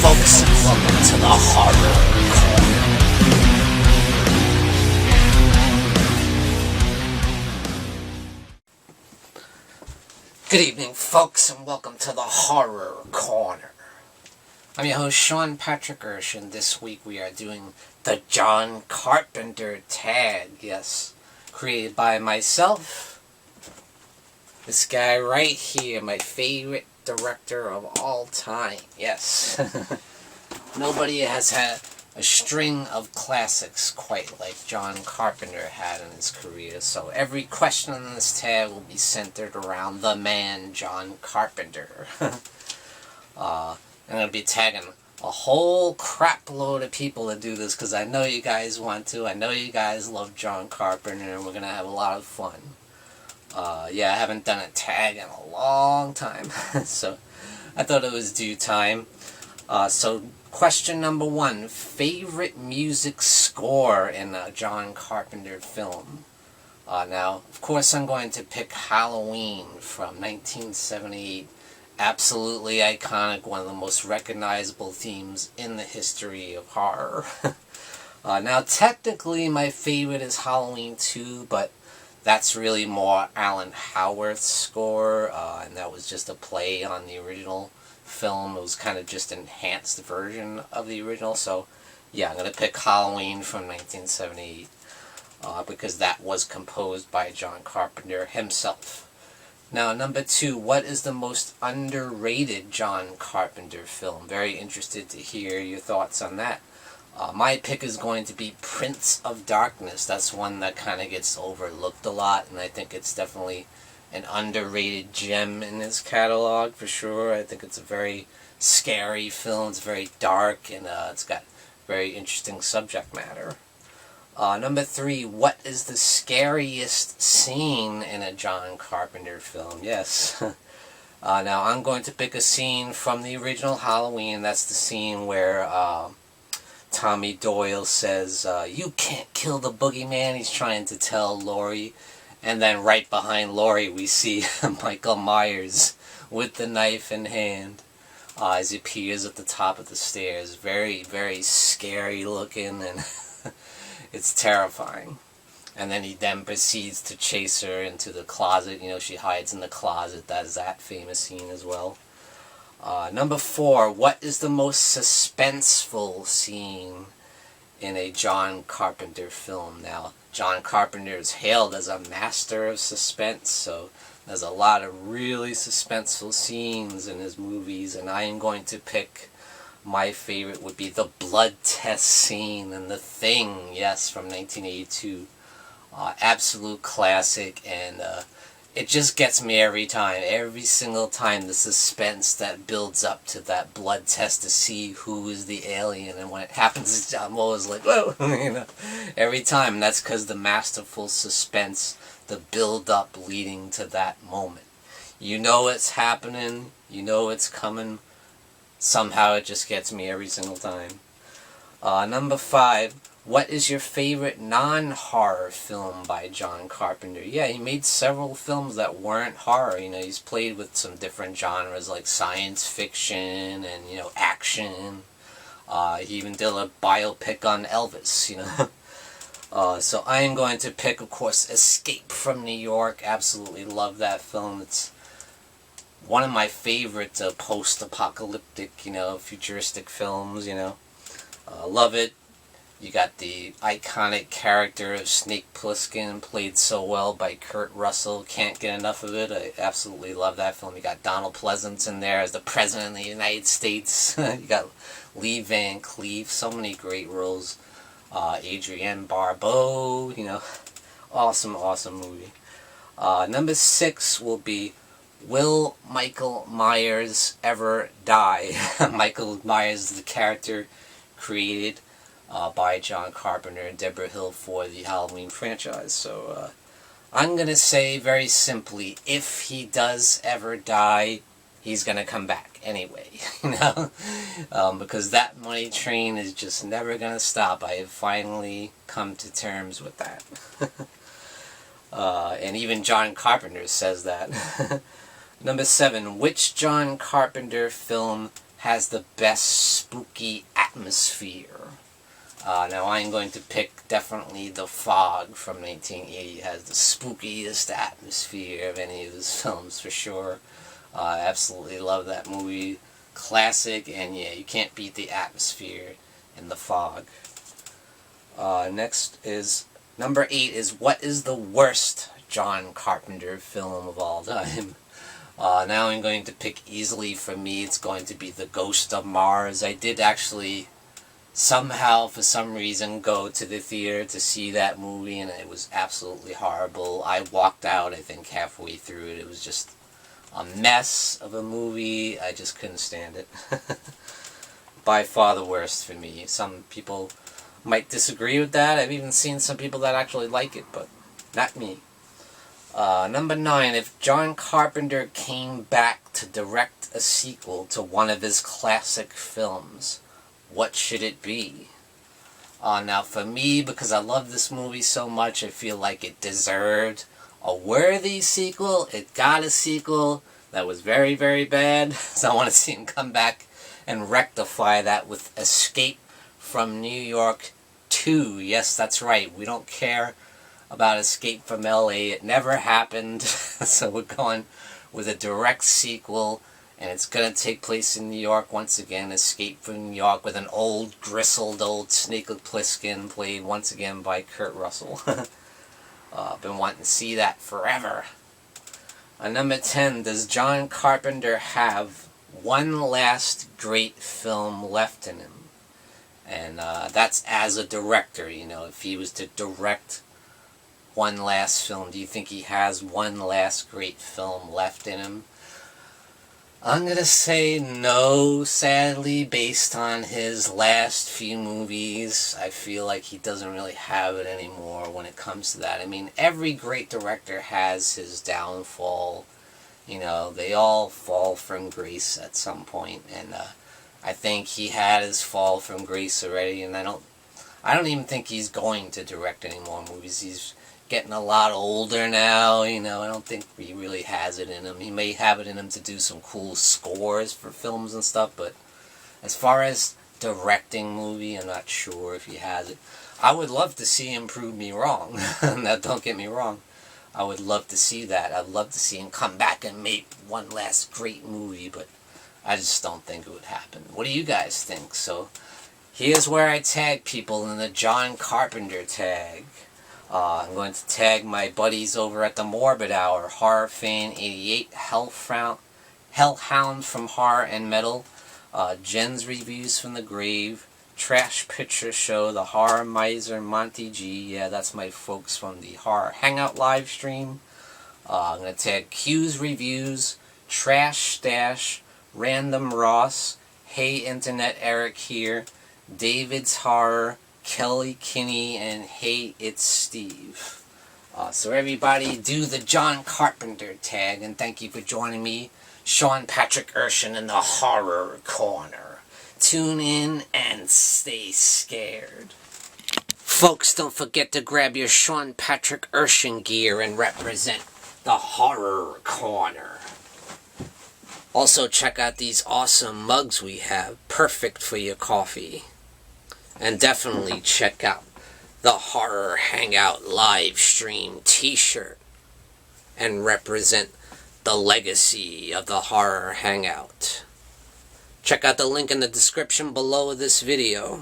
folks, and welcome to the Horror Corner. Good evening, folks, and welcome to the Horror Corner. I'm your host, Sean Erschen. This week we are doing the John Carpenter tag, yes, created by myself. This guy right here, my favorite director of all time, yes. Nobody has had a string of classics quite like John Carpenter had in his career, so every question on this tag will be centered around the man, John Carpenter. I'm going to be tagging a whole crap load of people to do this because I know you guys want to. I know you guys love John Carpenter, and we're going to have a lot of fun. Yeah, I haven't done a tag in a long time, so I thought it was due time. So question number 1, favorite music score in a John Carpenter film. Now, of course, I'm going to pick Halloween from 1978. Absolutely iconic, one of the most recognizable themes in the history of horror. Now, technically, my favorite is Halloween 2, but that's really more Alan Howarth's score, and that was just a play on the original film. It was kind of just an enhanced version of the original, so yeah, I'm going to pick Halloween from 1978, because that was composed by John Carpenter himself. Now, number 2, what is the most underrated John Carpenter film? Very interested to hear your thoughts on that. My pick is going to be Prince of Darkness. That's one that kind of gets overlooked a lot, and I think it's definitely an underrated gem in his catalog, for sure. I think it's a very scary film. It's very dark, and it's got very interesting subject matter. Number 3, what is the scariest scene in a John Carpenter film? Yes. Now, I'm going to pick a scene from the original Halloween. That's the scene where Tommy Doyle says, "You can't kill the boogeyman." He's trying to tell Laurie. And then right behind Laurie, we see Michael Myers with the knife in hand as he appears at the top of the stairs. Very, very scary looking, and it's terrifying. And then he then proceeds to chase her into the closet. You know, she hides in the closet. That's that famous scene as well. Number 4, what is the most suspenseful scene in a John Carpenter film? Now, John Carpenter is hailed as a master of suspense, so there's a lot of really suspenseful scenes in his movies, and I am going to pick, my favorite would be the blood test scene in The Thing, yes, from 1982. Absolute classic, and it just gets me every time. Every single time, the suspense that builds up to that blood test to see who is the alien. And when it happens, I'm always like, whoa, you know, every time. And that's because the masterful suspense, the build-up leading to that moment. You know it's happening. You know it's coming. Somehow it just gets me every single time. Number 5. What is your favorite non-horror film by John Carpenter? Yeah, he made several films that weren't horror. You know, he's played with some different genres like science fiction and, you know, action. He even did a biopic on Elvis, you know. So I am going to pick, of course, Escape from New York. Absolutely love that film. It's one of my favorite post-apocalyptic, you know, futuristic films, you know. Love it. You got the iconic character of Snake Plissken, played so well by Kurt Russell. Can't get enough of it. I absolutely love that film. You got Donald Pleasance in there as the President of the United States. You got Lee Van Cleef. So many great roles. Adrienne Barbeau. You know, awesome, awesome movie. Number 6 will be, will Michael Myers ever die? Michael Myers is the character created by John Carpenter and Deborah Hill for the Halloween franchise. So I'm going to say very simply, if he does ever die, he's going to come back anyway, you know, because that money train is just never going to stop. I have finally come to terms with that. And even John Carpenter says that. Number 7, which John Carpenter film has the best spooky atmosphere. Now I'm going to pick definitely The Fog from 1980. It has the spookiest atmosphere of any of his films for sure. I absolutely love that movie. Classic, and yeah, you can't beat the atmosphere in The Fog. Next is, number 8 is, what is the worst John Carpenter film of all time? Now I'm going to pick easily. For me, it's going to be The Ghost of Mars. I did actually somehow, for some reason, go to the theater to see that movie, and it was absolutely horrible. I walked out, I think, halfway through it. It was just a mess of a movie. I just couldn't stand it. By far the worst for me. Some people might disagree with that. I've even seen some people that actually like it, but not me. Number 9, if John Carpenter came back to direct a sequel to one of his classic films, what should it be? Now for me, because I love this movie so much, I feel like it deserved a worthy sequel. It got a sequel that was very, very bad, so I want to see him come back and rectify that with Escape from New York 2. Yes, that's right. We don't care about Escape from LA. It never happened, so we're going with a direct sequel, and it's going to take place in New York once again. Escape from New York, with an old, grizzled old Snake Plissken, played once again by Kurt Russell. I've been wanting to see that forever. Number 10, does John Carpenter have one last great film left in him? And that's as a director, you know, if he was to direct one last film, do you think he has one last great film left in him? I'm going to say no, sadly, based on his last few movies. I feel like he doesn't really have it anymore when it comes to that. I mean, every great director has his downfall. You know, they all fall from grace at some point, and I think he had his fall from grace already, and I don't even think he's going to direct any more movies. He's getting a lot older now, you know. I don't think he really has it in him. He may have it in him to do some cool scores for films and stuff, but as far as directing movie, I'm not sure if he has it. I would love to see him prove me wrong. Now, don't get me wrong. I would love to see that. I'd love to see him come back and make one last great movie, but I just don't think it would happen. What do you guys think? So, here's where I tag people in the John Carpenter tag. I'm going to tag my buddies over at the Morbid Hour, Horror Fan 88, Hellhound from Horror and Metal, Jen's Reviews from the Grave, Trash Picture Show, the Horror Miser, Monty G. Yeah, that's my folks from the Horror Hangout live stream. I'm going to tag Q's Reviews, Trash Stash, Random Ross, Hey Internet Eric here, David's Horror, Kelly Kinney, and Hey It's Steve. So everybody do the John Carpenter tag, and thank you for joining me, Sean Patrick Erschen, in the Horror Corner. Tune in and stay scared. Folks, don't forget to grab your Sean Patrick Erschen gear and represent the Horror Corner. Also, check out these awesome mugs we have, perfect for your coffee. And definitely check out the Horror Hangout live stream t-shirt and represent the legacy of the Horror Hangout. Check out the link in the description below this video.